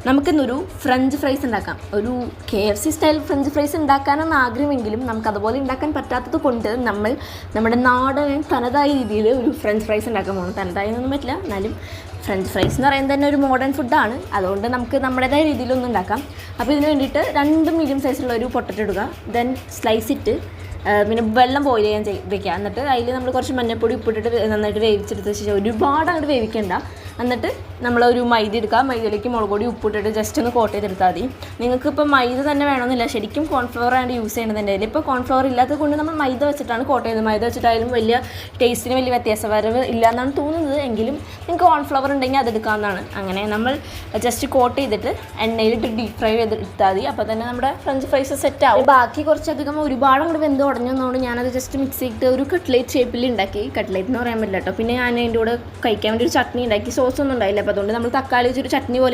നമുക്കിന്നൊരു French fries ഉണ്ടാക്കാം. ഒരു KFC സ്റ്റൈൽ ഫ്രഞ്ച് ഫ്രൈസ് ഉണ്ടാക്കാനെന്ന് ആഗ്രഹമെങ്കിലും നമുക്കതുപോലെ ഉണ്ടാക്കാൻ പറ്റാത്തത് കൊണ്ട് നമ്മുടെ നാടൻ തനതായ രീതിയിൽ ഒരു ഫ്രഞ്ച് ഫ്രൈസ് ഉണ്ടാക്കാൻ പോകണം. തനതായൊന്നും പറ്റില്ല, എന്നാലും ഫ്രഞ്ച് ഫ്രൈസ് എന്ന് പറയുന്നത് തന്നെ ഒരു മോഡേൺ ഫുഡാണ്. അതുകൊണ്ട് നമുക്ക് നമ്മുടേതായ രീതിയിലൊന്നും ഉണ്ടാക്കാം. അപ്പോൾ ഇതിന് വേണ്ടിയിട്ട് 2 മീഡിയം സൈസുള്ള ഒരു പൊട്ടറ്റോ എടുക്കുക. ദെൻ സ്ലൈസ് ഇട്ട് പിന്നെ വെള്ളം ബോയിൽ ചെയ്യാൻ വെക്കുക. എന്നിട്ട് അതിൽ നമ്മൾ കുറച്ച് മഞ്ഞൾപ്പൊടി ഉപ്പിട്ടിട്ട് നന്നായിട്ട് വേവിച്ചെടുത്ത ശേഷം ഒരുപാട് അങ്ങോട്ട് വേവിക്കേണ്ട. എന്നിട്ട് നമ്മളൊരു മൈദ എടുക്കുക. മൈദയിലേക്ക് മുളക് പൊടി ഉപ്പിട്ടിട്ട് ജസ്റ്റ് ഒന്ന് കോട്ട് ചെയ്തെടുത്താൽ മതി. നിങ്ങൾക്ക് ഇപ്പോൾ മൈദ തന്നെ വേണമെന്നില്ല, ശരിക്കും കോൺഫ്ലവർ ആണ് യൂസ് ചെയ്യേണ്ടതിൻ്റെ. ഇപ്പോൾ കോൺഫ്ലവർ ഇല്ലാത്തത് കൊണ്ട് നമ്മൾ മൈദ വെച്ചിട്ടാണ് കോട്ട് ചെയ്യുന്നത്. മൈദ വെച്ചിട്ടായാലും വലിയ ടേസ്റ്റിന് വലിയ വ്യത്യാസവരവ് ഇല്ല എന്നാണ് തോന്നുന്നത്. എങ്കിലും നിങ്ങൾക്ക് കോൺഫ്ലവർ ഉണ്ടെങ്കിൽ അതെടുക്കാവുന്നതാണ്. അങ്ങനെ നമ്മൾ ജസ്റ്റ് കോട്ട് ചെയ്തിട്ട് എണ്ണയിലിട്ട് ഡീപ് ഫ്രൈ ചെയ്തെടുത്താൽ മതി. അപ്പോൾ തന്നെ നമ്മുടെ ഫ്രഞ്ച് ഫ്രൈസ് സെറ്റ് ആവും. ബാക്കി കുറച്ചധികം ഒരുപാട് അങ്ങോട്ട് വെന്ത് ഉടഞ്ഞതുകൊണ്ട് ഞാനത് ജസ്റ്റ് മിക്സ് ചെയ്തിട്ട് ഒരു കട്ട്ലേറ്റ് ഷേപ്പിൽ ഉണ്ടാക്കി. കട്ട്ലേറ്റ് എന്ന് പറയാൻ പറ്റില്ല കേട്ടോ. പിന്നെ ഞാൻ അതിൻ്റെ കൂടെ കഴിക്കാൻ വേണ്ടി ഒരു ചട്നി ഉണ്ടാക്കി. സോസ് ഒന്നും ഉണ്ടായില്ല, അപ്പോൾ അതുകൊണ്ട് നമ്മൾ തക്കാളി വെച്ചൊരു ചട്നി പോലെ